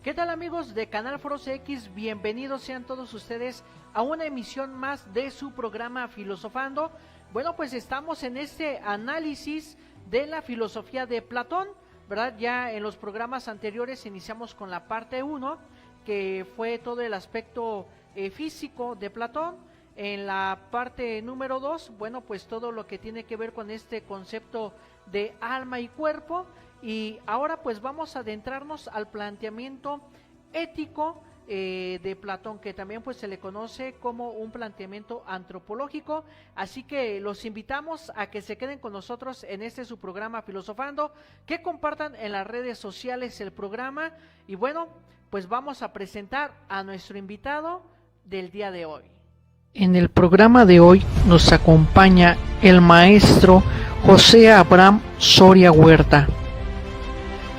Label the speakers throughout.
Speaker 1: ¿Qué tal amigos de Canal Foros X? Bienvenidos sean todos ustedes a una emisión más de su programa Filosofando. Bueno, pues estamos en este análisis de la filosofía de Platón, ¿verdad? Ya en los programas anteriores iniciamos con la parte 1, que fue todo el aspecto físico de Platón. En la parte número 2, bueno, pues todo lo que tiene que ver con este concepto de alma y cuerpo. Y ahora pues vamos a adentrarnos al planteamiento ético de Platón, que también pues se le conoce como un planteamiento antropológico. Así que los invitamos a que se queden con nosotros en este su programa Filosofando, que compartan en las redes sociales el programa. Y bueno, pues vamos a presentar a nuestro invitado del día de hoy. En el programa de hoy nos acompaña el maestro José Abraham Soria Huerta.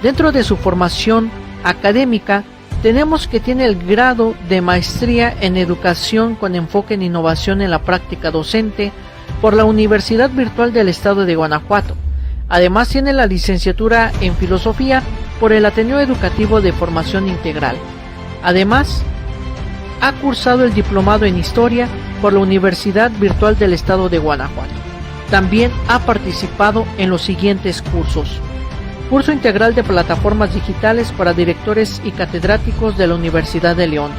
Speaker 1: Dentro de su formación académica, tenemos que tiene el grado de maestría en educación con enfoque en innovación en la práctica docente por la Universidad Virtual del Estado de Guanajuato. Además tiene la licenciatura en filosofía por el Ateneo Educativo de Formación Integral. Además, ha cursado el diplomado en historia por la Universidad Virtual del Estado de Guanajuato. También ha participado en los siguientes cursos: curso integral de plataformas digitales para directores y catedráticos de la Universidad de León,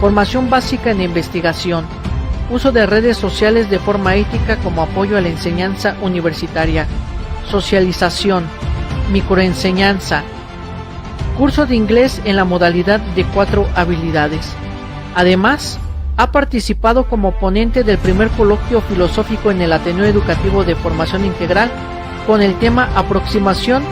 Speaker 1: formación básica en investigación, uso de redes sociales de forma ética como apoyo a la enseñanza universitaria, socialización, microenseñanza, curso de inglés en la modalidad de 4 habilidades. Además, ha participado como ponente del primer coloquio filosófico en el Ateneo Educativo de Formación Integral con el tema Aproximación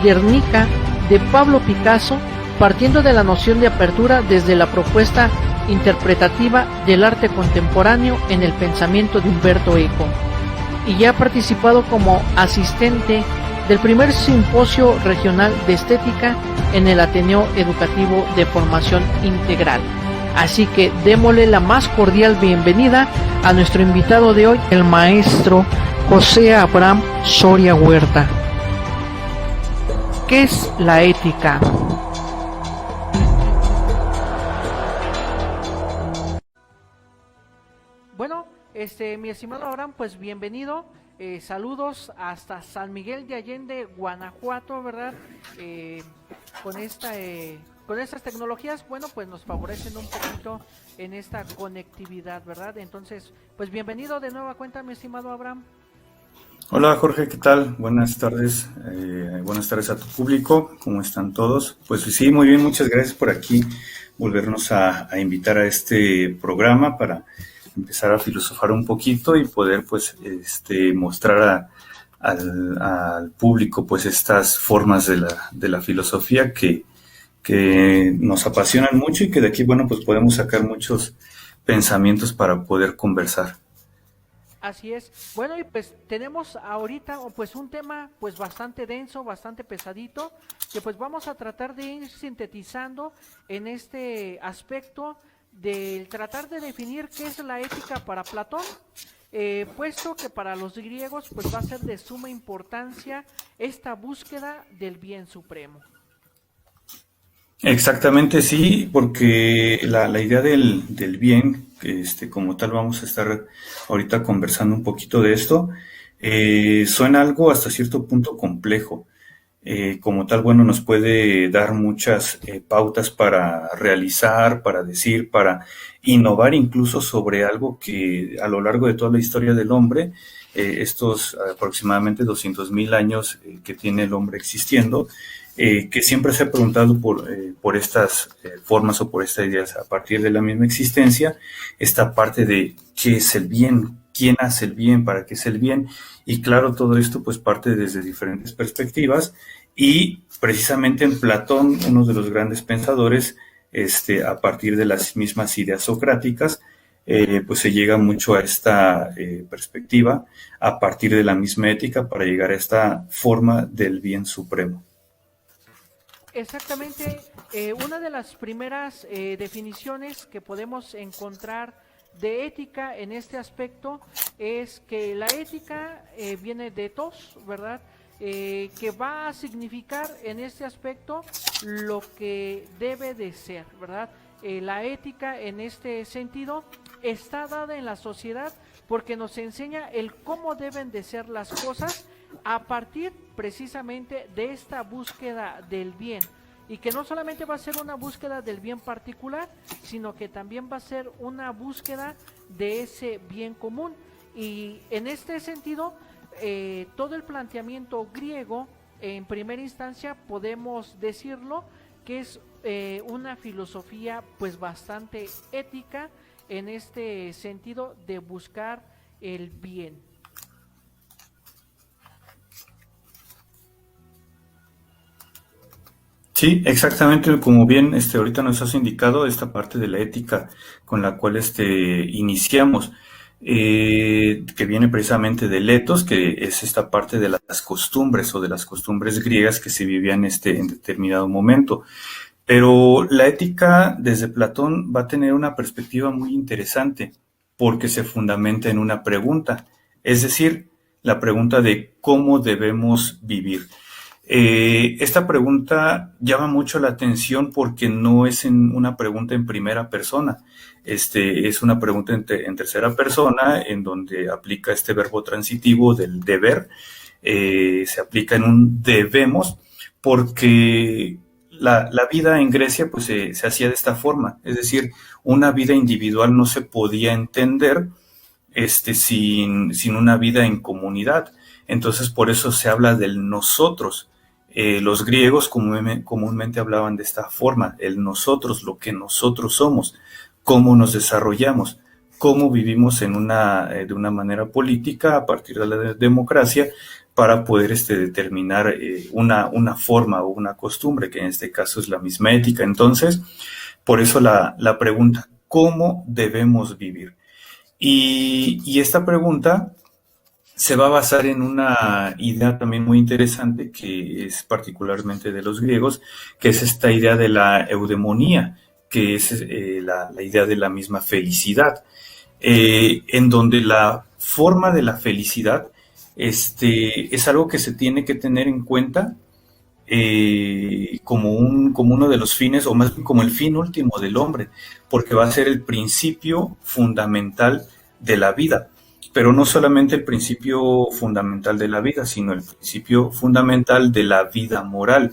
Speaker 1: Guernica de Pablo Picasso, partiendo de la noción de apertura desde la propuesta interpretativa del arte contemporáneo en el pensamiento de Humberto Eco. Y ya ha participado como asistente del primer simposio regional de estética en el Ateneo Educativo de Formación Integral. Así que démosle la más cordial bienvenida a nuestro invitado de hoy, el maestro José Abraham Soria Huerta. ¿Qué es la ética? Bueno, mi estimado Abraham, pues bienvenido. Saludos hasta San Miguel de Allende, Guanajuato, ¿verdad? Con estas tecnologías, bueno, pues nos favorecen un poquito en esta conectividad, ¿verdad? Entonces, pues bienvenido de nueva cuenta, mi estimado Abraham.
Speaker 2: Hola Jorge, ¿qué tal? Buenas tardes a tu público, ¿cómo están todos? Pues sí, muy bien, muchas gracias por aquí volvernos a invitar a este programa para empezar a filosofar un poquito y poder pues mostrar al público pues estas formas de la filosofía que nos apasionan mucho y que de aquí, bueno, pues podemos sacar muchos pensamientos para poder conversar.
Speaker 1: Así es. Bueno, y pues tenemos ahorita pues un tema pues bastante denso, bastante pesadito, que pues vamos a tratar de ir sintetizando en este aspecto del tratar de definir qué es la ética para Platón, puesto que para los griegos pues va a ser de suma importancia esta búsqueda del bien supremo.
Speaker 2: Exactamente, sí, porque la idea del bien, que como tal vamos a estar ahorita conversando un poquito de esto, suena algo hasta cierto punto complejo. Como tal, bueno, nos puede dar muchas pautas para realizar, para decir, para innovar incluso sobre algo que a lo largo de toda la historia del hombre, estos aproximadamente 200.000 años que tiene el hombre existiendo, que siempre se ha preguntado por estas formas o por estas ideas a partir de la misma existencia, esta parte de qué es el bien, quién hace el bien, para qué es el bien, y claro, todo esto pues parte desde diferentes perspectivas, y precisamente en Platón, uno de los grandes pensadores, a partir de las mismas ideas socráticas, pues se llega mucho a esta perspectiva a partir de la misma ética para llegar a esta forma del bien supremo.
Speaker 1: Exactamente, una de las primeras definiciones que podemos encontrar de ética en este aspecto es que la ética viene de ethos, ¿verdad? que va a significar en este aspecto lo que debe de ser, ¿verdad? La ética en este sentido está dada en la sociedad porque nos enseña el cómo deben de ser las cosas a partir precisamente de esta búsqueda del bien, y que no solamente va a ser una búsqueda del bien particular, sino que también va a ser una búsqueda de ese bien común. Y en este sentido, todo el planteamiento griego, en primera instancia podemos decirlo que es una filosofía pues bastante ética en este sentido de buscar el bien.
Speaker 2: Sí, exactamente como bien ahorita nos has indicado esta parte de la ética con la cual iniciamos, que viene precisamente del etos, que es esta parte de las costumbres o de las costumbres griegas que se vivían en determinado momento. Pero la ética desde Platón va a tener una perspectiva muy interesante porque se fundamenta en una pregunta, es decir, la pregunta de cómo debemos vivir. Esta pregunta llama mucho la atención porque no es una pregunta en primera persona. Es una pregunta en tercera persona, en donde aplica este verbo transitivo del deber. Se aplica en un debemos, porque la vida en Grecia pues se hacía de esta forma. Es decir, una vida individual no se podía entender sin una vida en comunidad. Entonces, por eso se habla del nosotros. Los griegos comúnmente hablaban de esta forma, el nosotros, lo que nosotros somos, cómo nos desarrollamos, cómo vivimos de una manera política a partir de la democracia para poder determinar una forma o una costumbre, que en este caso es la misma ética. Entonces, por eso la pregunta, ¿cómo debemos vivir? Y esta pregunta se va a basar en una idea también muy interesante que es particularmente de los griegos, que es esta idea de la eudemonía, que es la idea de la misma felicidad, en donde la forma de la felicidad es algo que se tiene que tener en cuenta como uno de los fines, o más bien como el fin último del hombre, porque va a ser el principio fundamental de la vida. Pero no solamente el principio fundamental de la vida, sino el principio fundamental de la vida moral.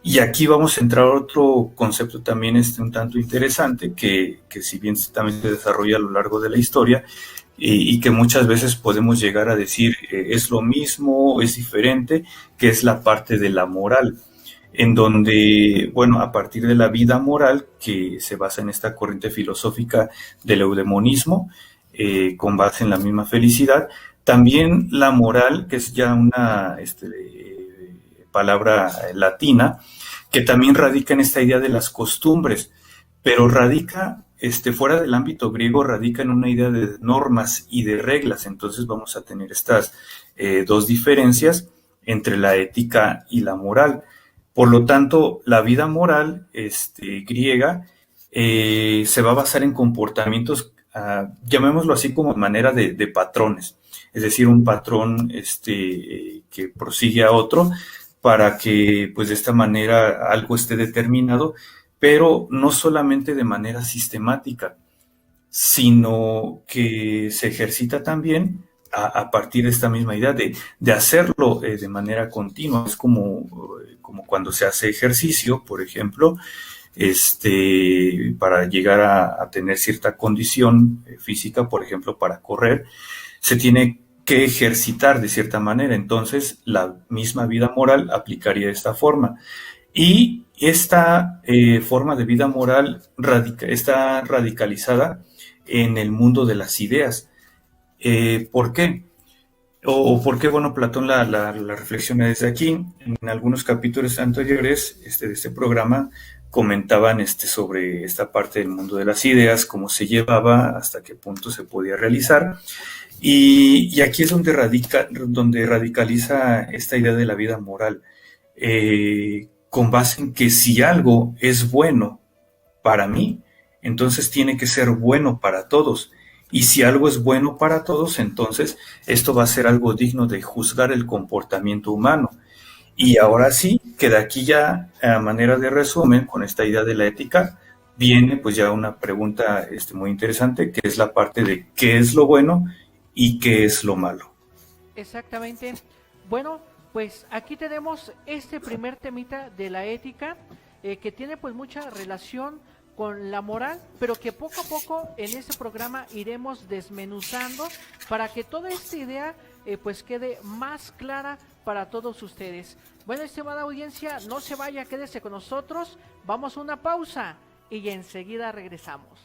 Speaker 2: Y aquí vamos a entrar a otro concepto también un tanto interesante, que si bien también se desarrolla a lo largo de la historia, y que muchas veces podemos llegar a decir es lo mismo, es diferente, que es la parte de la moral, en donde, bueno, a partir de la vida moral, que se basa en esta corriente filosófica del eudemonismo, con base en la misma felicidad, también la moral, que es ya una palabra latina, que también radica en esta idea de las costumbres, pero radica fuera del ámbito griego, radica en una idea de normas y de reglas. Entonces vamos a tener estas dos diferencias entre la ética y la moral. Por lo tanto, la vida moral griega se va a basar en comportamientos, llamémoslo así, como manera de patrones, es decir, un patrón que prosigue a otro para que pues de esta manera algo esté determinado, pero no solamente de manera sistemática, sino que se ejercita también a partir de esta misma idea de hacerlo de manera continua. Es como cuando se hace ejercicio, por ejemplo, para llegar a tener cierta condición física, por ejemplo, para correr, se tiene que ejercitar de cierta manera. Entonces, la misma vida moral aplicaría de esta forma. Y esta forma de vida moral está radicalizada en el mundo de las ideas. ¿Por qué? O por qué, bueno, Platón la reflexiona desde aquí. En algunos capítulos anteriores de este programa comentaban sobre esta parte del mundo de las ideas, cómo se llevaba, hasta qué punto se podía realizar. Y aquí es donde radicaliza esta idea de la vida moral, con base en que si algo es bueno para mí, entonces tiene que ser bueno para todos. Y si algo es bueno para todos, entonces esto va a ser algo digno de juzgar el comportamiento humano. Y ahora sí, que de aquí ya, a manera de resumen, con esta idea de la ética, viene pues ya una pregunta muy interesante, que es la parte de qué es lo bueno y qué es lo malo.
Speaker 1: Exactamente. Bueno, pues aquí tenemos este primer temita de la ética, que tiene pues mucha relación con la moral, pero que poco a poco en este programa iremos desmenuzando para que toda esta idea pues quede más clara para todos ustedes. Bueno, estimada audiencia, no se vaya, quédese con nosotros, vamos a una pausa y enseguida regresamos.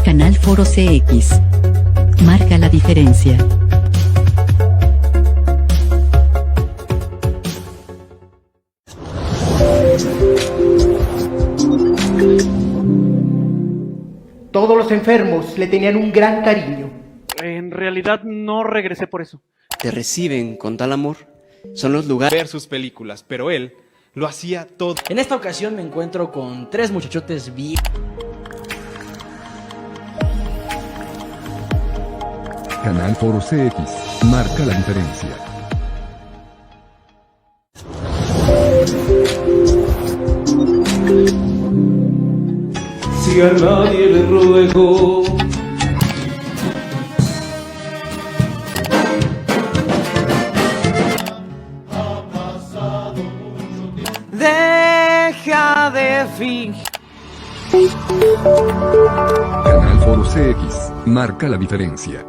Speaker 3: Canal Foro CX. Marca la diferencia.
Speaker 4: Todos los enfermos le tenían un gran cariño.
Speaker 5: En realidad no regresé por eso.
Speaker 6: Te reciben con tal amor. Son los lugares.
Speaker 7: Ver sus películas, pero él lo hacía todo.
Speaker 8: En esta ocasión me encuentro con 3 muchachotes bien.
Speaker 9: Canal Foro CX. Marca la diferencia.
Speaker 10: Si a nadie le ruego,
Speaker 5: Deja de fingir.
Speaker 9: Canal Foro CX. Marca la diferencia.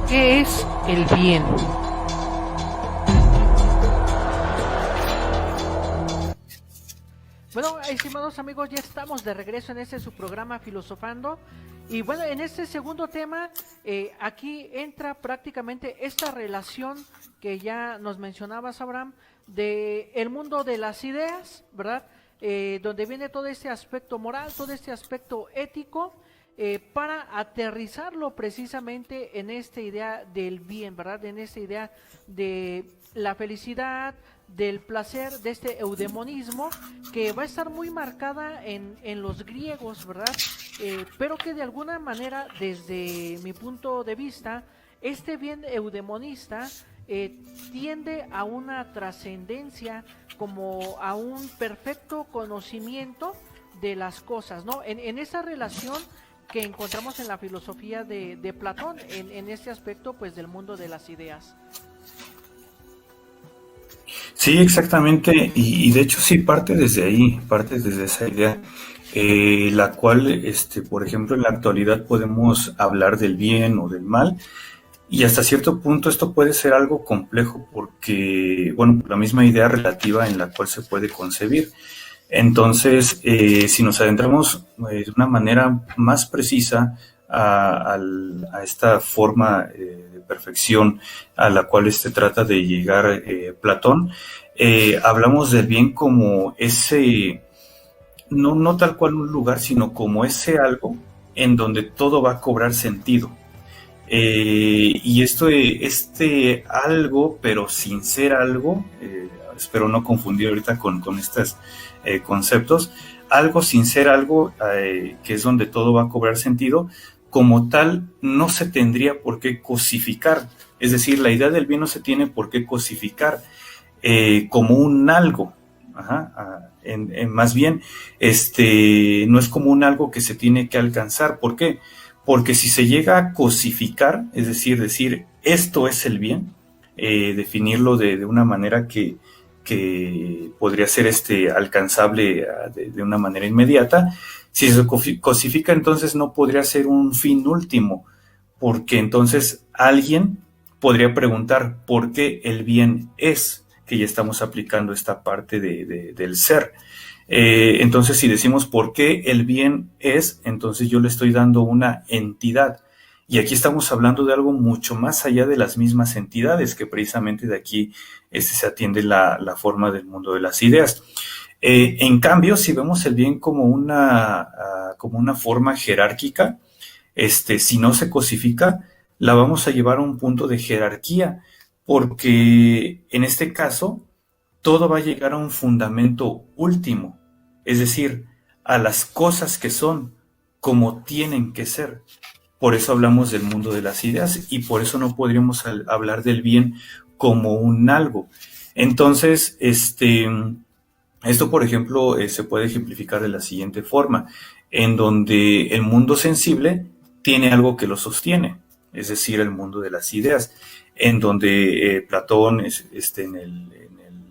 Speaker 1: ¿Qué es el bien? Bueno, estimados amigos, ya estamos de regreso en su programa Filosofando. Y bueno, en este segundo tema, aquí entra prácticamente esta relación que ya nos mencionabas, Abraham, de el mundo de las ideas, ¿verdad? Donde viene todo este aspecto moral, todo este aspecto ético, para aterrizarlo precisamente en esta idea del bien, ¿verdad? En esta idea de la felicidad, del placer, de este eudemonismo, que va a estar muy marcada en los griegos, ¿verdad? Pero que de alguna manera, desde mi punto de vista, este bien eudemonista tiende a una trascendencia, como a un perfecto conocimiento de las cosas, ¿no? En esa relación que encontramos en la filosofía de Platón, en este aspecto pues del mundo de las ideas.
Speaker 2: Sí, exactamente, y de hecho sí parte desde ahí, parte desde esa idea, la cual, por ejemplo, en la actualidad podemos hablar del bien o del mal, y hasta cierto punto esto puede ser algo complejo porque, bueno, la misma idea relativa en la cual se puede concebir. Entonces, si nos adentramos de una manera más precisa a esta forma de perfección a la cual trata de llegar Platón, hablamos del bien como ese, no tal cual un lugar, sino como ese algo en donde todo va a cobrar sentido. Y este algo, pero sin ser algo, espero no confundir ahorita con estos conceptos, algo sin ser algo, que es donde todo va a cobrar sentido, como tal no se tendría por qué cosificar. Es decir, la idea del bien no se tiene por qué cosificar como un algo. Más bien, no es como un algo que se tiene que alcanzar. ¿Por qué? Porque si se llega a cosificar, es decir esto es el bien, definirlo de una manera que podría ser alcanzable de una manera inmediata, si se cosifica, entonces no podría ser un fin último, porque entonces alguien podría preguntar por qué el bien es, que ya estamos aplicando esta parte del ser. Entonces, si decimos por qué el bien es, entonces yo le estoy dando una entidad. Y aquí estamos hablando de algo mucho más allá de las mismas entidades, que precisamente de aquí se atiende la forma del mundo de las ideas. En cambio, si vemos el bien como una forma jerárquica, si no se cosifica, la vamos a llevar a un punto de jerarquía, porque en este caso todo va a llegar a un fundamento último, es decir, a las cosas que son como tienen que ser. Por eso hablamos del mundo de las ideas y por eso no podríamos hablar del bien como un algo. Entonces, esto, por ejemplo, se puede ejemplificar de la siguiente forma, en donde el mundo sensible tiene algo que lo sostiene, es decir, el mundo de las ideas, en donde Platón, en el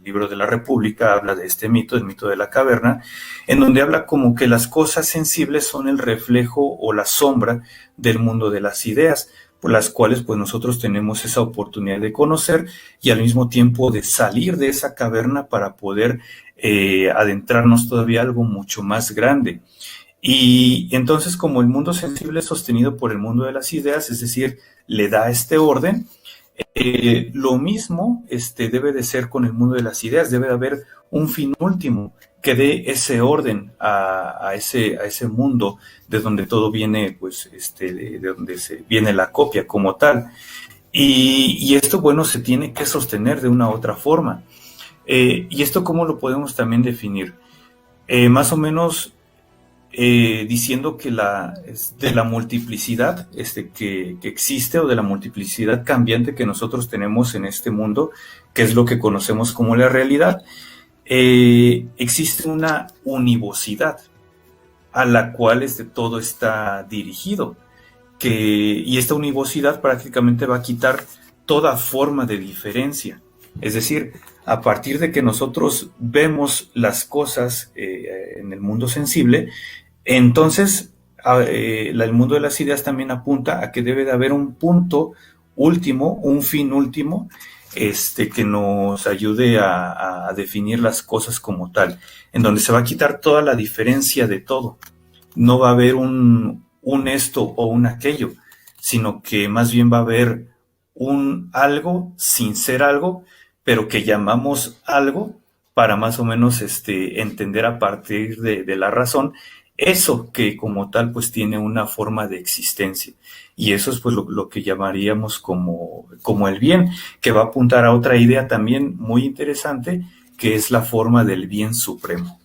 Speaker 2: libro de la República, habla de este mito, el mito de la caverna, en donde habla como que las cosas sensibles son el reflejo o la sombra del mundo de las ideas, por las cuales pues nosotros tenemos esa oportunidad de conocer y al mismo tiempo de salir de esa caverna para poder adentrarnos todavía a algo mucho más grande. Y entonces, como el mundo sensible es sostenido por el mundo de las ideas, es decir, le da este orden, lo mismo debe de ser con el mundo de las ideas, debe de haber un fin último que dé ese orden a ese mundo de donde todo viene, pues, de donde viene la copia como tal. Y esto, bueno, se tiene que sostener de una u otra forma. ¿Y esto cómo lo podemos también definir? Más o menos diciendo que de la multiplicidad que existe, o de la multiplicidad cambiante que nosotros tenemos en este mundo, que es lo que conocemos como la realidad, existe una univocidad a la cual todo está dirigido, y esta univocidad prácticamente va a quitar toda forma de diferencia. Es decir, a partir de que nosotros vemos las cosas en el mundo sensible, entonces el mundo de las ideas también apunta a que debe de haber un punto último, un fin último, que nos ayude a definir las cosas como tal, en donde se va a quitar toda la diferencia de todo. No va a haber un esto o un aquello, sino que más bien va a haber un algo sin ser algo, pero que llamamos algo para más o menos entender a partir de la razón eso que como tal pues tiene una forma de existencia. Y eso es pues lo que llamaríamos como el bien, que va a apuntar a otra idea también muy interesante, que es la forma del bien supremo.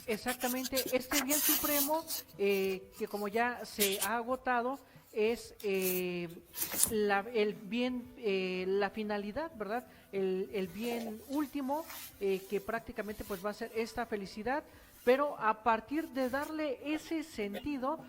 Speaker 1: Exactamente, este bien supremo, que como ya se ha agotado, es el bien, la finalidad, ¿verdad? El bien último, que prácticamente pues va a ser esta felicidad, pero a partir de darle ese sentido,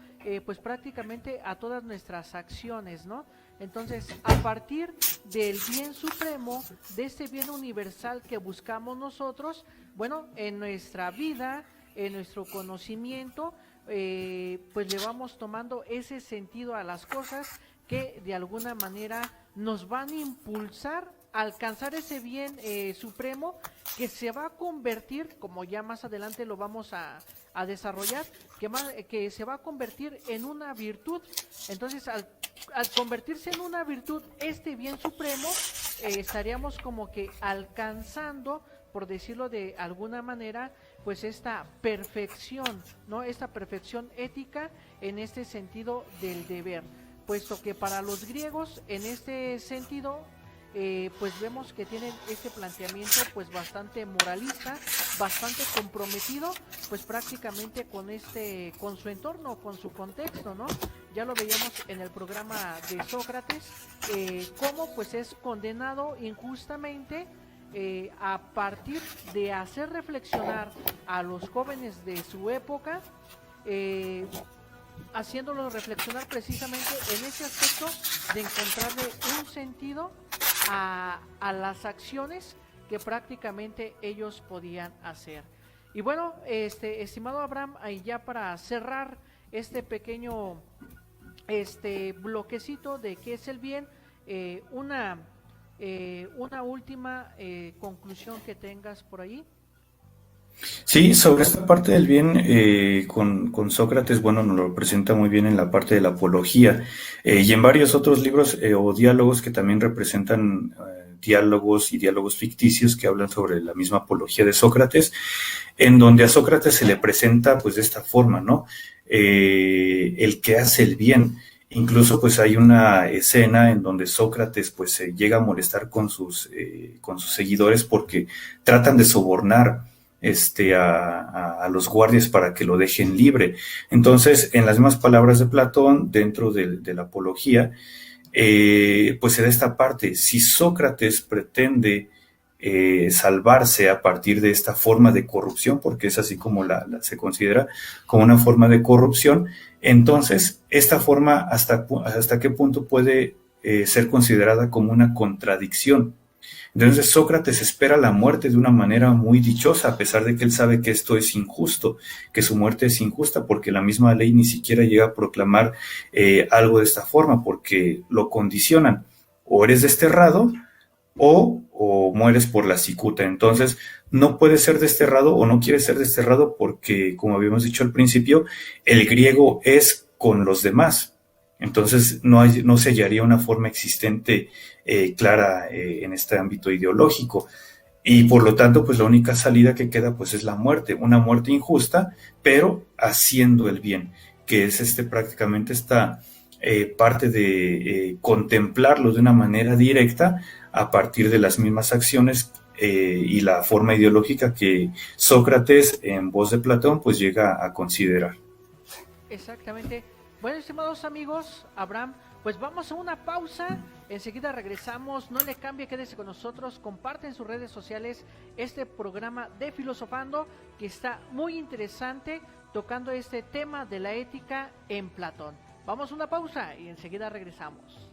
Speaker 1: pues prácticamente a todas nuestras acciones, ¿no? Entonces, a partir del bien supremo, de este bien universal que buscamos nosotros, bueno, en nuestra vida, en nuestro conocimiento, pues le vamos tomando ese sentido a las cosas que de alguna manera nos van a impulsar a alcanzar ese bien supremo, que se va a convertir, como ya más adelante lo vamos a desarrollar, que se va a convertir en una virtud. Entonces, al convertirse en una virtud, este bien supremo, estaríamos como que alcanzando, por decirlo de alguna manera, pues esta perfección, ¿no? Esta perfección ética en este sentido del deber, puesto que para los griegos en este sentido pues vemos que tienen este planteamiento pues bastante moralista, bastante comprometido pues prácticamente con su entorno, con su contexto, ¿no? Ya lo veíamos en el programa de Sócrates, cómo pues es condenado injustamente a partir de hacer reflexionar a los jóvenes de su época, haciéndolos reflexionar precisamente en ese aspecto de encontrarle un sentido a las acciones que prácticamente ellos podían hacer. Y bueno, estimado Abraham, ahí ya para cerrar este pequeño bloquecito de qué es el bien, una última conclusión que tengas por ahí.
Speaker 2: Sí, sobre esta parte del bien, con Sócrates, bueno, nos lo presenta muy bien en la parte de la apología, y en varios otros libros o diálogos que también representan diálogos y diálogos ficticios que hablan sobre la misma apología de Sócrates, en donde a Sócrates se le presenta pues de esta forma, ¿no? El que hace el bien. Incluso pues hay una escena en donde Sócrates pues se llega a molestar con sus seguidores porque tratan de sobornar a los guardias para que lo dejen libre. Entonces, en las mismas palabras de Platón, dentro de la apología, pues se da esta parte. Si Sócrates pretende salvarse a partir de esta forma de corrupción, porque es así como se considera como una forma de corrupción, entonces esta forma hasta qué punto puede ser considerada como una contradicción. Entonces Sócrates espera la muerte de una manera muy dichosa, a pesar de que él sabe que esto es injusto, que su muerte es injusta, porque la misma ley ni siquiera llega a proclamar algo de esta forma, porque lo condicionan: o eres desterrado o mueres por la cicuta. Entonces no puede ser desterrado o no quiere ser desterrado porque, como habíamos dicho al principio, el griego es con los demás. Entonces no se hallaría una forma existente clara en este ámbito ideológico, y por lo tanto pues la única salida que queda pues es la muerte, una muerte injusta, pero haciendo el bien, que es prácticamente esta parte de contemplarlo de una manera directa a partir de las mismas acciones y la forma ideológica que Sócrates, en voz de Platón, pues llega a considerar.
Speaker 1: Exactamente. Bueno, estimados amigos, Abraham, pues vamos a una pausa, enseguida regresamos, no le cambie, quédese con nosotros, comparte en sus redes sociales este programa de Filosofando, que está muy interesante, tocando este tema de la ética en Platón. Vamos a una pausa y enseguida regresamos.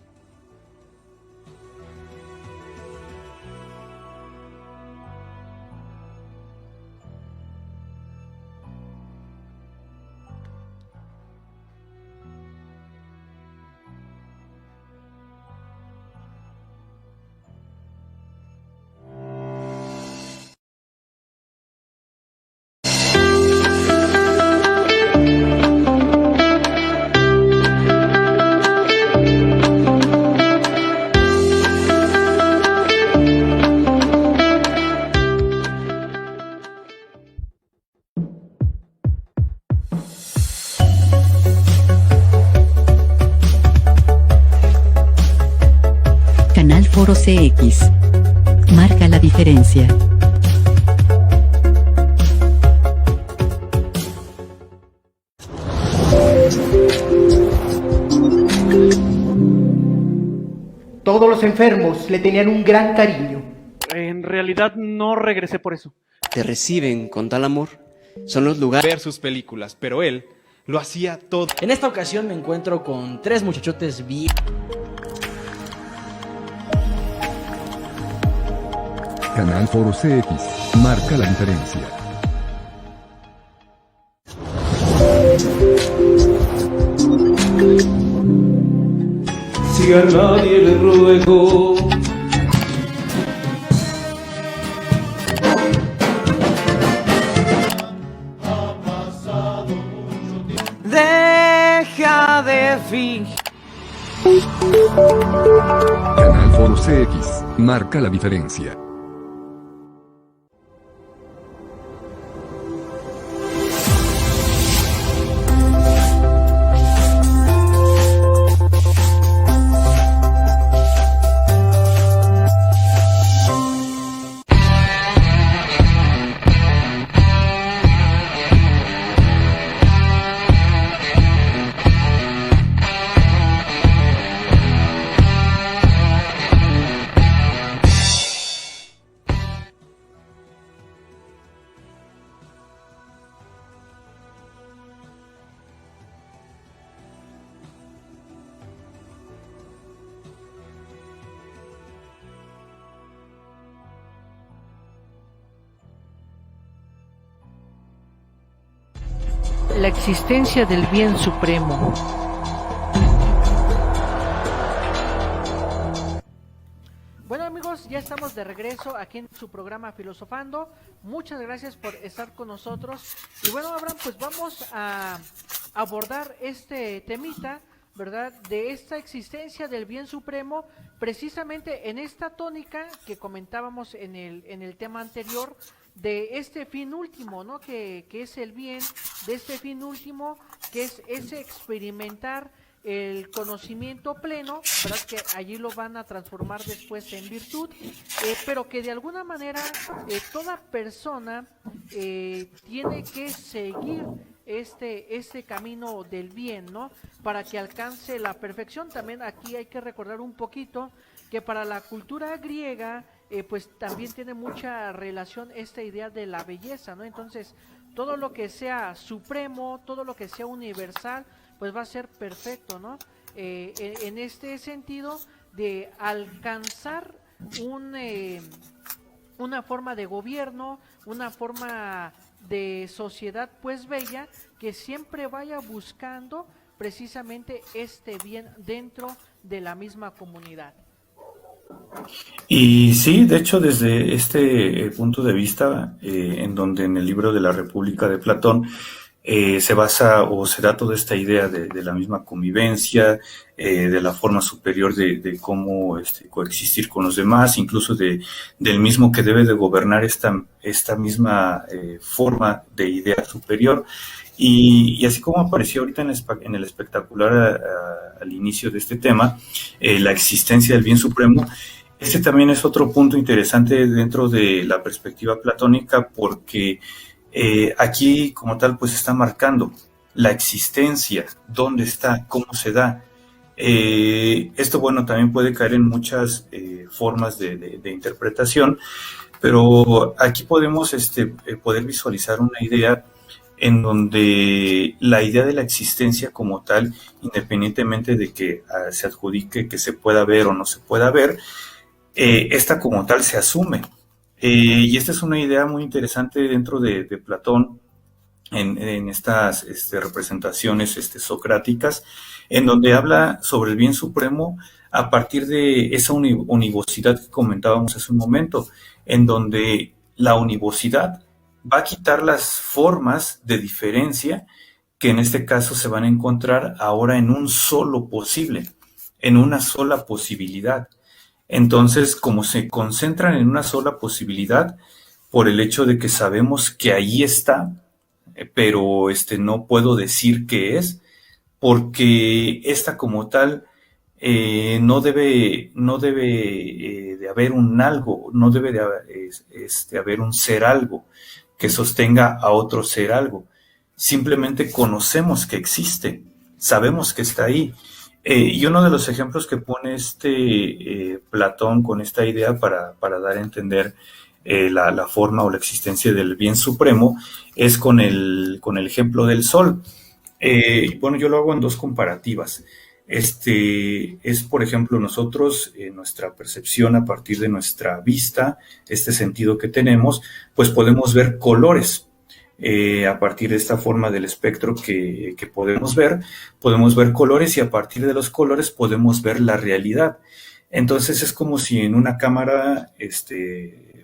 Speaker 3: Canal Foro CX. Marca la diferencia.
Speaker 4: Todos los enfermos le tenían un gran cariño.
Speaker 5: En realidad no regresé por eso.
Speaker 6: Te reciben con tal amor. Son los lugares...
Speaker 7: ver sus películas, pero él lo hacía todo.
Speaker 8: En esta ocasión me encuentro con tres muchachotes bien...
Speaker 9: Canal Foro CX. Marca la diferencia.
Speaker 10: Si a nadie le ruego,
Speaker 5: Deja de fingir.
Speaker 9: Canal Foro CX. Marca la diferencia.
Speaker 1: la existencia del bien supremo. Bueno amigos, ya estamos de regreso aquí en su programa Filosofando. Muchas gracias por estar con nosotros. Y bueno, Abraham, pues vamos a abordar este temita, ¿verdad? De esta existencia del bien supremo, precisamente en esta tónica que comentábamos en el tema anterior, de este fin último, ¿no? Que es el bien, de este fin último, que es ese experimentar el conocimiento pleno, ¿verdad? Que allí lo van a transformar después en virtud, pero que de alguna manera toda persona tiene que seguir este camino del bien, ¿no? Para que alcance la perfección. También aquí hay que recordar un poquito que para la cultura griega, pues también tiene mucha relación esta idea de la belleza, ¿no? Entonces, todo lo que sea supremo, todo lo que sea universal, pues va a ser perfecto, ¿no? En este sentido de alcanzar una forma de gobierno, una forma de sociedad pues bella, que siempre vaya buscando precisamente este bien dentro de la misma comunidad.
Speaker 2: Y sí, de hecho, desde este punto de vista, en donde en el libro de la República de Platón se basa o se da toda esta idea de la misma convivencia, de la forma superior de cómo coexistir con los demás, incluso del mismo que debe de gobernar esta misma forma de idea superior. Y así como apareció ahorita en el espectacular al inicio de este tema, la existencia del bien supremo, este también es otro punto interesante dentro de la perspectiva platónica, porque aquí como tal pues está marcando la existencia, dónde está, cómo se da. Esto bueno también puede caer en muchas formas de interpretación, pero aquí podemos poder visualizar una idea en donde la idea de la existencia como tal, independientemente de que se adjudique que se pueda ver o no se pueda ver, esta como tal se asume. Y esta es una idea muy interesante dentro de Platón, en estas representaciones socráticas, en donde habla sobre el bien supremo a partir de esa univocidad que comentábamos hace un momento, en donde la univocidad va a quitar las formas de diferencia que en este caso se van a encontrar ahora en un solo posible, en una sola posibilidad. Entonces, como se concentran en una sola posibilidad, por el hecho de que sabemos que ahí está, pero no puedo decir qué es, porque esta como tal no debe de haber un algo, no debe de haber un ser algo que sostenga a otro ser algo. Simplemente conocemos que existe, sabemos que está ahí. Y uno de los ejemplos que pone Platón con esta idea para dar a entender la forma o la existencia del bien supremo es con el ejemplo del sol. Bueno, yo lo hago en dos comparativas. Es, por ejemplo, nosotros, nuestra percepción a partir de nuestra vista, este sentido que tenemos, pues podemos ver colores. A partir de esta forma del espectro que podemos ver colores, y a partir de los colores podemos ver la realidad. Entonces es como si en una cámara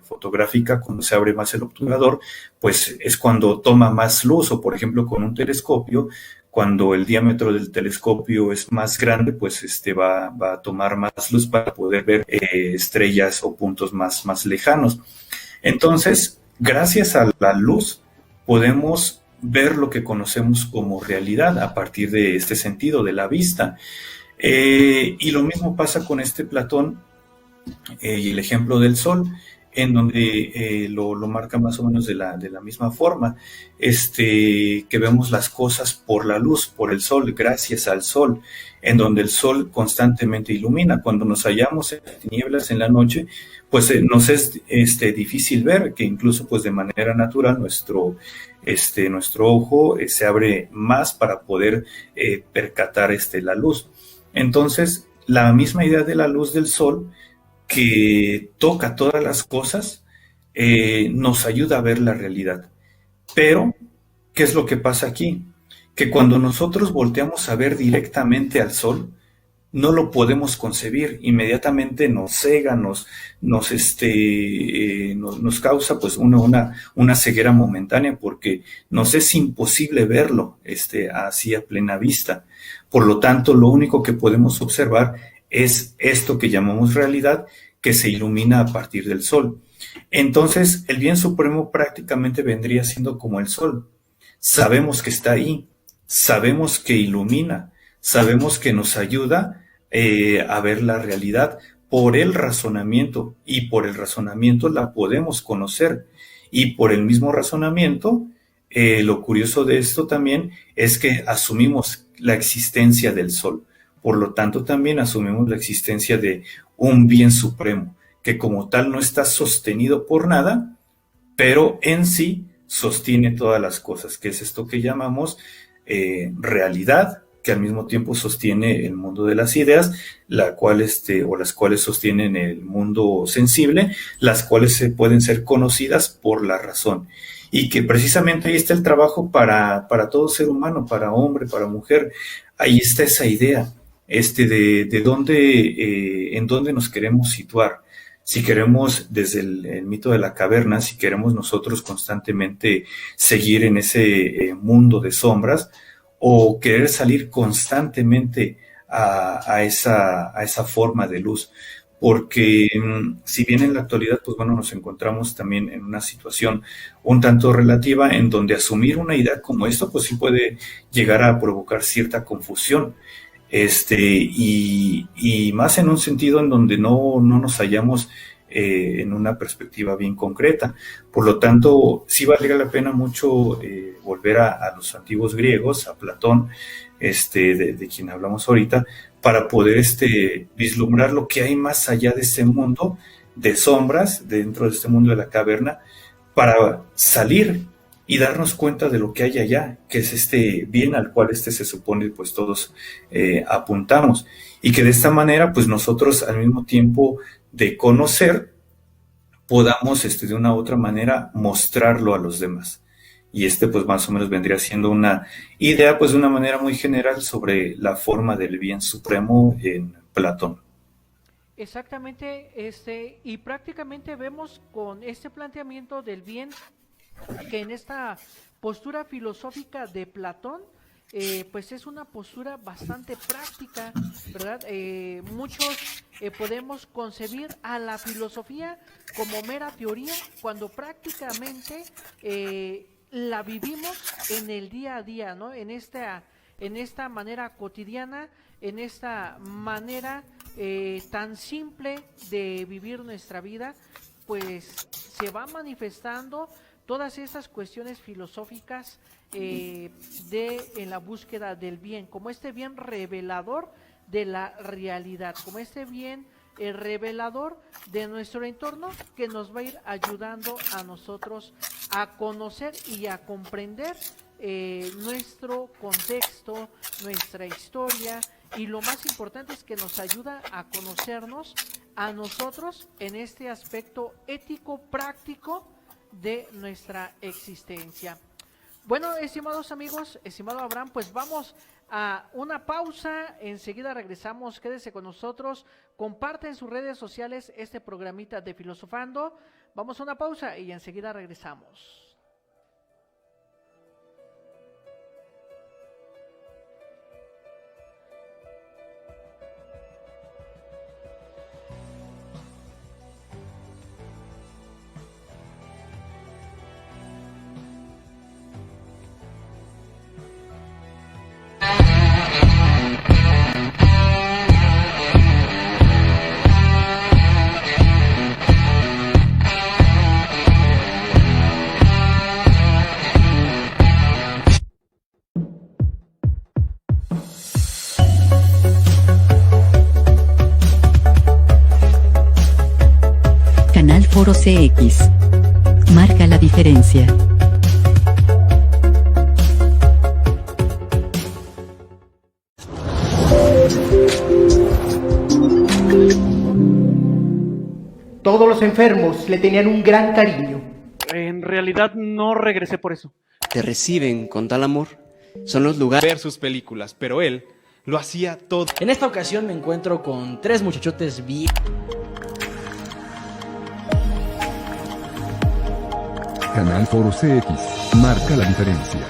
Speaker 2: fotográfica, cuando se abre más el obturador, pues es cuando toma más luz, o por ejemplo con un telescopio, cuando el diámetro del telescopio es más grande, pues va a tomar más luz para poder ver estrellas o puntos más lejanos. Entonces, gracias a la luz, podemos ver lo que conocemos como realidad a partir de este sentido, de la vista. Y lo mismo pasa con Platón y el ejemplo del sol, en donde lo marca más o menos de la misma forma, que vemos las cosas por la luz, por el sol, gracias al sol, en donde el sol constantemente ilumina. Cuando nos hallamos en tinieblas en la noche, pues nos es difícil ver, que incluso pues de manera natural nuestro ojo se abre más para poder percatar la luz. Entonces, la misma idea de la luz del sol, que toca todas las cosas, nos ayuda a ver la realidad. Pero, ¿qué es lo que pasa aquí? que cuando nosotros volteamos a ver directamente al sol, no lo podemos concebir, inmediatamente nos cega, nos causa pues una ceguera momentánea porque nos es imposible verlo así a plena vista. Por lo tanto, lo único que podemos observar es esto que llamamos realidad, que se ilumina a partir del sol. Entonces, el bien supremo prácticamente vendría siendo como el sol. Sabemos que está ahí, sabemos que ilumina, sabemos que nos ayuda a ver la realidad por el razonamiento, y por el razonamiento la podemos conocer, y por el mismo razonamiento, lo curioso de esto también es que asumimos la existencia del sol, por lo tanto también asumimos la existencia de un bien supremo, que como tal no está sostenido por nada, pero en sí sostiene todas las cosas, que es esto que llamamos realidad, que al mismo tiempo sostiene el mundo de las ideas, las cuales sostienen el mundo sensible, las cuales pueden ser conocidas por la razón. Y que precisamente ahí está el trabajo para todo ser humano, para hombre, para mujer. Ahí está esa idea, de dónde, en dónde nos queremos situar. Si queremos, desde el mito de la caverna, si queremos nosotros constantemente seguir en ese mundo de sombras, o querer salir constantemente a esa forma de luz. Porque si bien en la actualidad, pues bueno, nos encontramos también en una situación un tanto relativa en donde asumir una idea como esto, pues sí puede llegar a provocar cierta confusión. Y más en un sentido en donde no nos hallamos en una perspectiva bien concreta. Por lo tanto, sí valdría la pena mucho volver a los antiguos griegos, a Platón, de quien hablamos ahorita, para poder vislumbrar lo que hay más allá de este mundo de sombras, dentro de este mundo de la caverna, para salir y darnos cuenta de lo que hay allá, que es este bien al cual se supone pues todos apuntamos, y que de esta manera pues nosotros al mismo tiempo de conocer podamos de una u otra manera mostrarlo a los demás. Y pues más o menos vendría siendo una idea pues de una manera muy general sobre la forma del bien supremo en Platón.
Speaker 1: Exactamente, y prácticamente vemos con este planteamiento del bien que en esta postura filosófica de Platón, pues es una postura bastante práctica, ¿verdad? Muchos podemos concebir a la filosofía como mera teoría cuando prácticamente la vivimos en el día a día, ¿no? En esta manera cotidiana, en esta manera tan simple de vivir nuestra vida, pues se va manifestando todas esas cuestiones filosóficas en la búsqueda del bien, como este bien revelador de la realidad, como este bien revelador de nuestro entorno, que nos va a ir ayudando a nosotros a conocer y a comprender nuestro contexto, nuestra historia, y lo más importante es que nos ayuda a conocernos a nosotros en este aspecto ético práctico de nuestra existencia. Bueno, estimados amigos, estimado Abraham, pues vamos a una pausa, enseguida regresamos, quédese con nosotros, comparte en sus redes sociales este programita de Filosofando. Vamos a una pausa y enseguida regresamos.
Speaker 3: Canal Foro CX. Marca la diferencia.
Speaker 4: Todos los enfermos le tenían un gran cariño.
Speaker 5: En realidad no regresé por eso.
Speaker 6: Te reciben con tal amor, son los lugares
Speaker 7: ver sus películas, pero él lo hacía todo.
Speaker 8: En esta ocasión me encuentro con tres muchachotes bien...
Speaker 9: Canal Foro CX, marca la diferencia.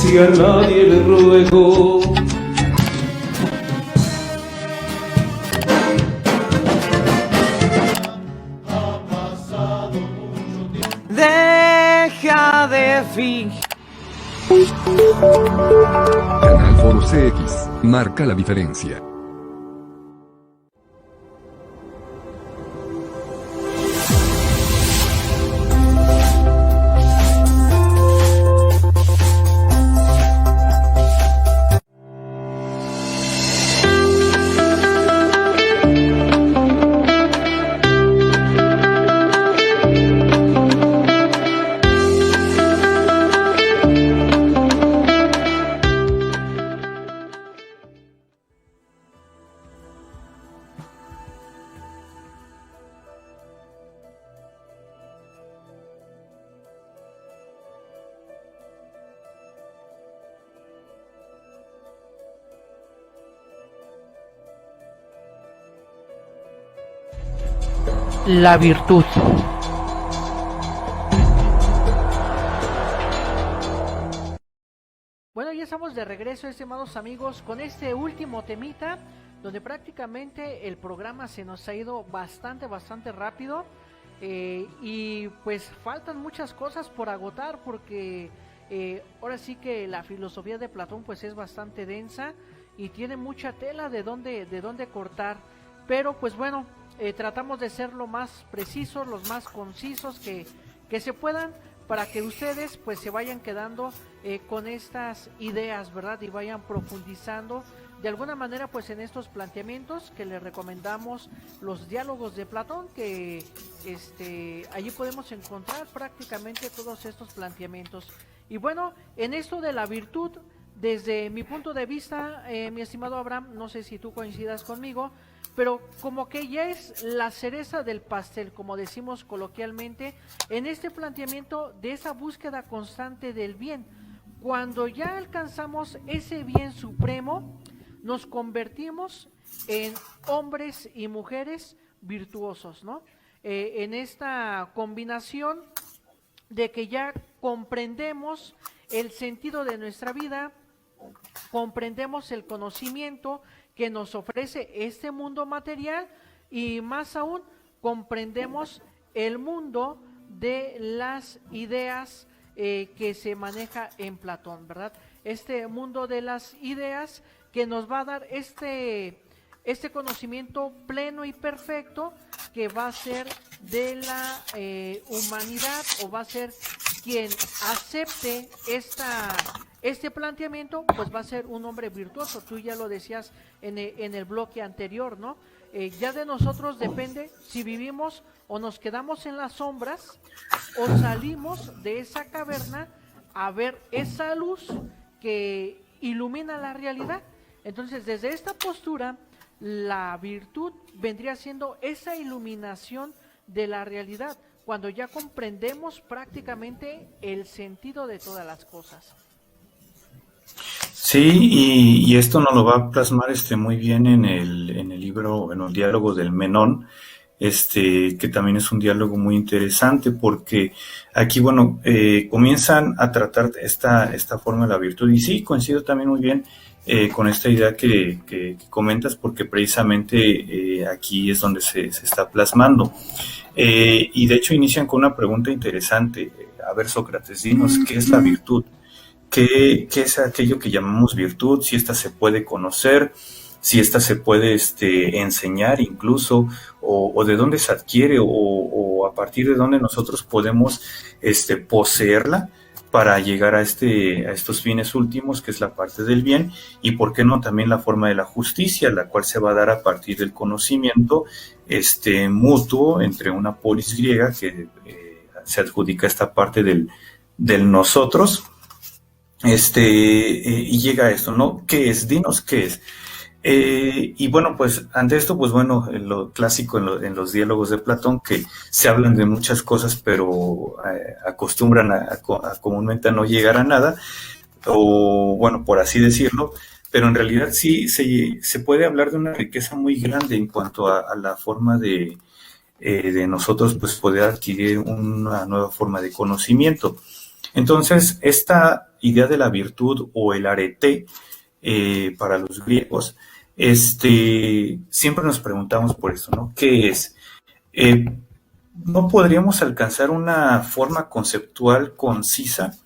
Speaker 10: Si a nadie le ruego.
Speaker 5: Deja de fingir.
Speaker 9: Canal Foro CX, marca la diferencia.
Speaker 1: La virtud. Bueno, ya estamos de regreso, estimados amigos, con este último temita, donde prácticamente el programa se nos ha ido bastante rápido, y pues faltan muchas cosas por agotar, porque ahora sí que la filosofía de Platón pues es bastante densa y tiene mucha tela de dónde cortar, pero pues bueno, tratamos de ser lo más precisos, los más concisos que se puedan, para que ustedes pues se vayan quedando con estas ideas, ¿verdad? Y vayan profundizando de alguna manera pues en estos planteamientos que les recomendamos, los diálogos de Platón, que allí podemos encontrar prácticamente todos estos planteamientos. Y bueno, en esto de la virtud, desde mi punto de vista, mi estimado Abraham, no sé si tú coincidas conmigo, pero como que ya es la cereza del pastel, como decimos coloquialmente, en este planteamiento de esa búsqueda constante del bien. Cuando ya alcanzamos ese bien supremo, nos convertimos en hombres y mujeres virtuosos, ¿no? En esta combinación de que ya comprendemos el sentido de nuestra vida, comprendemos el conocimiento que nos ofrece este mundo material, y más aún comprendemos el mundo de las ideas que se maneja en Platón, ¿verdad? Este mundo de las ideas que nos va a dar este conocimiento pleno y perfecto, que va a ser de la humanidad, o va a ser quien acepte este planteamiento, pues va a ser un hombre virtuoso. Tú ya lo decías en el bloque anterior, ¿no? Ya de nosotros depende si vivimos o nos quedamos en las sombras, o salimos de esa caverna a ver esa luz que ilumina la realidad. Entonces, desde esta postura, la virtud vendría siendo esa iluminación de la realidad, cuando ya comprendemos prácticamente el sentido de todas las cosas.
Speaker 2: Sí, y esto nos lo va a plasmar muy bien en el libro, en el diálogo del Menón, que también es un diálogo muy interesante, porque aquí, bueno, comienzan a tratar esta forma de la virtud, y sí, coincido también muy bien con esta idea que comentas, porque precisamente aquí es donde se está plasmando. Y de hecho inician con una pregunta interesante. A ver, Sócrates, dinos, ¿qué es la virtud? ¿Qué es aquello que llamamos virtud? Si esta se puede conocer, si esta se puede enseñar incluso, o de dónde se adquiere, o a partir de dónde nosotros podemos poseerla para llegar a estos fines últimos, que es la parte del bien, y por qué no también la forma de la justicia, la cual se va a dar a partir del conocimiento mutuo entre una polis griega que se adjudica esta parte del nosotros, y llega a esto, ¿no? ¿Qué es? Dinos qué es. Y bueno, pues ante esto, pues bueno, lo clásico en los diálogos de Platón, que se hablan de muchas cosas, pero acostumbran comúnmente a no llegar a nada, o bueno, por así decirlo, pero en realidad sí se puede hablar de una riqueza muy grande en cuanto a la forma de nosotros pues poder adquirir una nueva forma de conocimiento. Entonces, esta idea de la virtud o el arete para los griegos, siempre nos preguntamos por eso, ¿no? ¿Qué es? ¿No podríamos alcanzar una forma conceptual concisa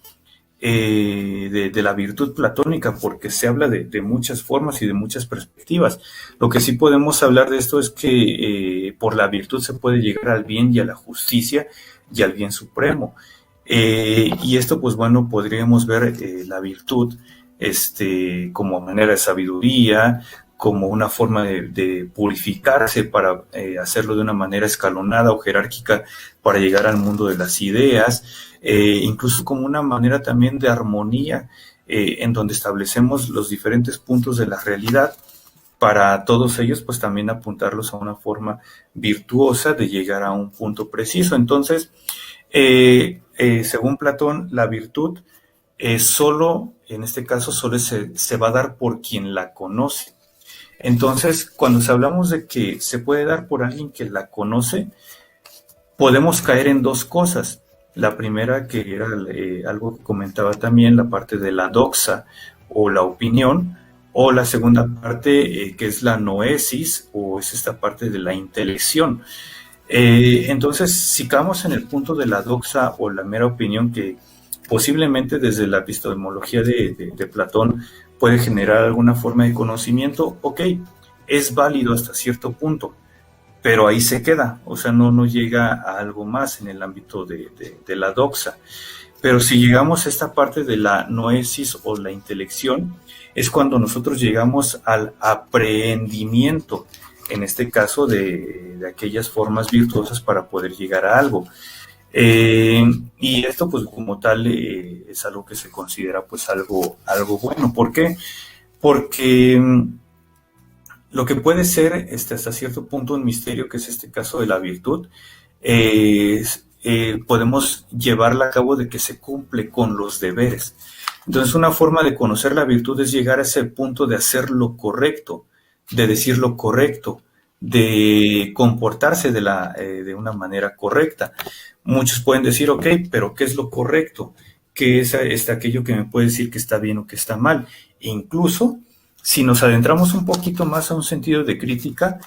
Speaker 2: de la virtud platónica? Porque se habla de muchas formas y de muchas perspectivas. Lo que sí podemos hablar de esto es que por la virtud se puede llegar al bien y a la justicia y al bien supremo. Y esto, pues bueno, podríamos ver la virtud como manera de sabiduría, como una forma de purificarse para hacerlo de una manera escalonada o jerárquica para llegar al mundo de las ideas, incluso como una manera también de armonía en donde establecemos los diferentes puntos de la realidad para todos ellos, pues también apuntarlos a una forma virtuosa de llegar a un punto preciso. Entonces, según Platón, la virtud solo, en este caso, solo se va a dar por quien la conoce. Entonces, cuando hablamos de que se puede dar por alguien que la conoce, podemos caer en dos cosas. La primera, que era algo que comentaba también, la parte de la doxa o la opinión, o la segunda parte, que es la noesis, o es esta parte de la intelección. Entonces, si caemos en el punto de la doxa o la mera opinión, que posiblemente desde la epistemología de Platón puede generar alguna forma de conocimiento, ok, es válido hasta cierto punto, pero ahí se queda, o sea, no llega a algo más en el ámbito de la doxa. Pero si llegamos a esta parte de la noesis o la intelección, es cuando nosotros llegamos al aprehendimiento, en este caso de aquellas formas virtuosas para poder llegar a algo. Y esto pues como tal es algo que se considera pues algo bueno. ¿Por qué? Porque lo que puede ser hasta cierto punto un misterio, que es este caso de la virtud, podemos llevarla a cabo de que se cumple con los deberes. Entonces, una forma de conocer la virtud es llegar a ese punto de hacer lo correcto, de decir lo correcto, de comportarse de una manera correcta. Muchos pueden decir, ok, pero ¿qué es lo correcto? ¿Qué es aquello que me puede decir que está bien o que está mal? Incluso, si nos adentramos un poquito más a un sentido de crítica,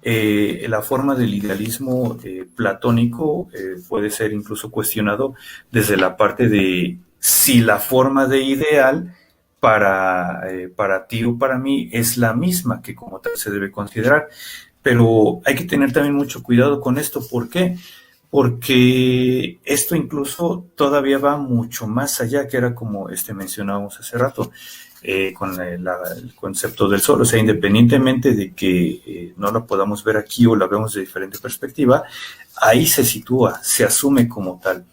Speaker 2: la forma del idealismo platónico puede ser incluso cuestionado desde la parte de si la forma de ideal para ti o para mí es la misma, que como tal se debe considerar. Pero hay que tener también mucho cuidado con esto. ¿Por qué? Porque esto incluso todavía va mucho más allá, que era como mencionábamos hace rato, con el concepto del sol. O sea, independientemente de que no la podamos ver aquí o la vemos de diferente perspectiva, ahí se sitúa, se asume como tal.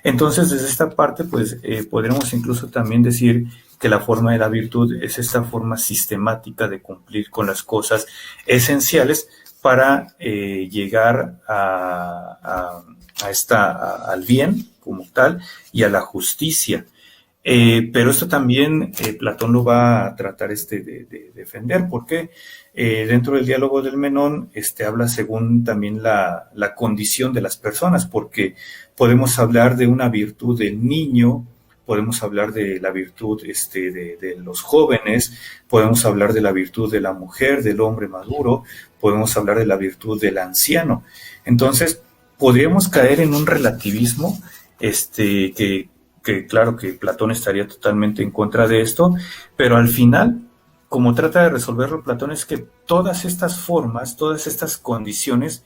Speaker 2: Entonces, desde esta parte, pues, podríamos incluso también decir que la forma de la virtud es esta forma sistemática de cumplir con las cosas esenciales para llegar al bien como tal y a la justicia. Pero esto también Platón lo va a tratar de defender, porque dentro del diálogo del Menón habla según también la condición de las personas, porque podemos hablar de una virtud del niño, podemos hablar de la virtud de los jóvenes, podemos hablar de la virtud de la mujer, del hombre maduro, podemos hablar de la virtud del anciano. Entonces, podríamos caer en un relativismo que claro que Platón estaría totalmente en contra de esto, pero al final, como trata de resolverlo Platón, es que todas estas formas, todas estas condiciones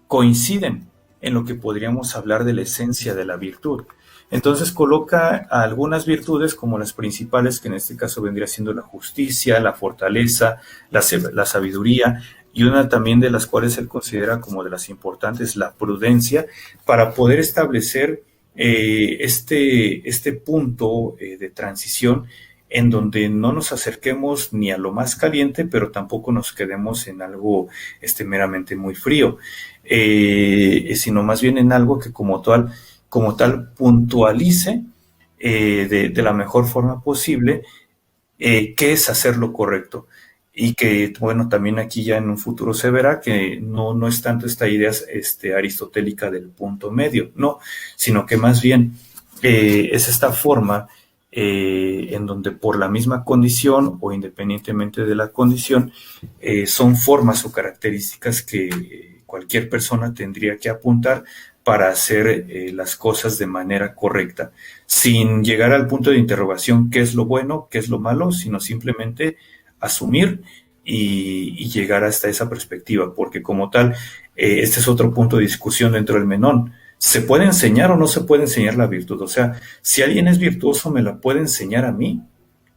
Speaker 2: coinciden en lo que podríamos hablar de la esencia de la virtud. Entonces coloca a algunas virtudes como las principales, que en este caso vendría siendo la justicia, la fortaleza, la sabiduría, y una también de las cuales él considera como de las importantes, la prudencia, para poder establecer este punto de transición en donde no nos acerquemos ni a lo más caliente, pero tampoco nos quedemos en algo meramente muy frío, sino más bien en algo que como tal puntualice de la mejor forma posible qué es hacer lo correcto. Y que, bueno, también aquí ya en un futuro se verá que no es tanto esta idea aristotélica del punto medio, no, sino que más bien es esta forma en donde por la misma condición o independientemente de la condición, son formas o características que cualquier persona tendría que apuntar para hacer las cosas de manera correcta, sin llegar al punto de interrogación qué es lo bueno, qué es lo malo, sino simplemente asumir y llegar hasta esa perspectiva, porque como tal, este es otro punto de discusión dentro del Menón. ¿Se puede enseñar o no se puede enseñar la virtud? O sea, si alguien es virtuoso, ¿me la puede enseñar a mí?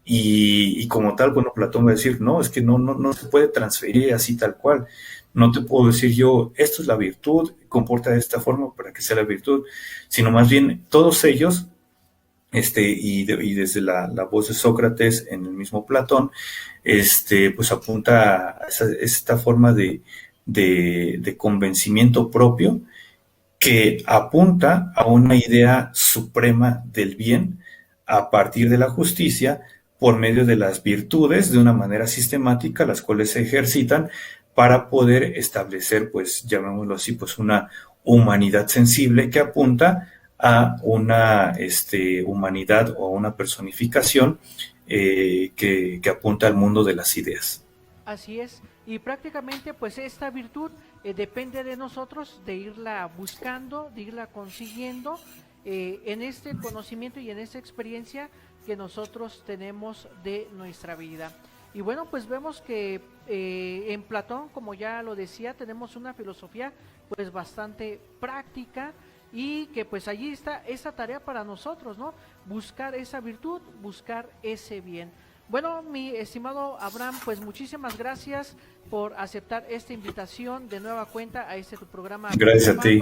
Speaker 2: Y como tal, bueno, Platón va a decir, no, es que no se puede transferir así tal cual. No te puedo decir yo, esto es la virtud, comporta de esta forma para que sea la virtud, sino más bien todos ellos, y desde la voz de Sócrates en el mismo Platón, pues apunta a esta forma de convencimiento propio que apunta a una idea suprema del bien a partir de la justicia por medio de las virtudes de una manera sistemática, las cuales se ejercitan para poder establecer, pues llamémoslo así, pues una humanidad sensible que apunta a una humanidad o a una personificación que apunta al mundo de las ideas.
Speaker 1: Así es, y prácticamente pues esta virtud depende de nosotros de irla buscando, de irla consiguiendo en este conocimiento y en esta experiencia que nosotros tenemos de nuestra vida. Y bueno, pues vemos que en Platón, como ya lo decía, tenemos una filosofía pues bastante práctica y que pues allí está esa tarea para nosotros, ¿no? Buscar esa virtud, buscar ese bien. Bueno, mi estimado Abraham, pues muchísimas gracias por aceptar esta invitación de nueva cuenta a tu programa.
Speaker 2: Gracias a ti.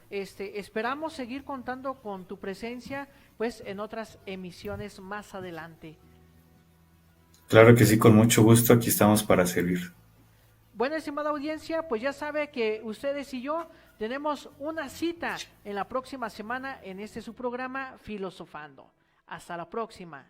Speaker 1: Esperamos seguir contando con tu presencia pues en otras emisiones más adelante.
Speaker 2: Claro que sí, con mucho gusto, aquí estamos para servir.
Speaker 1: Bueno, estimada audiencia, pues ya sabe que ustedes y yo tenemos una cita en la próxima semana en su programa Filosofando. Hasta la próxima.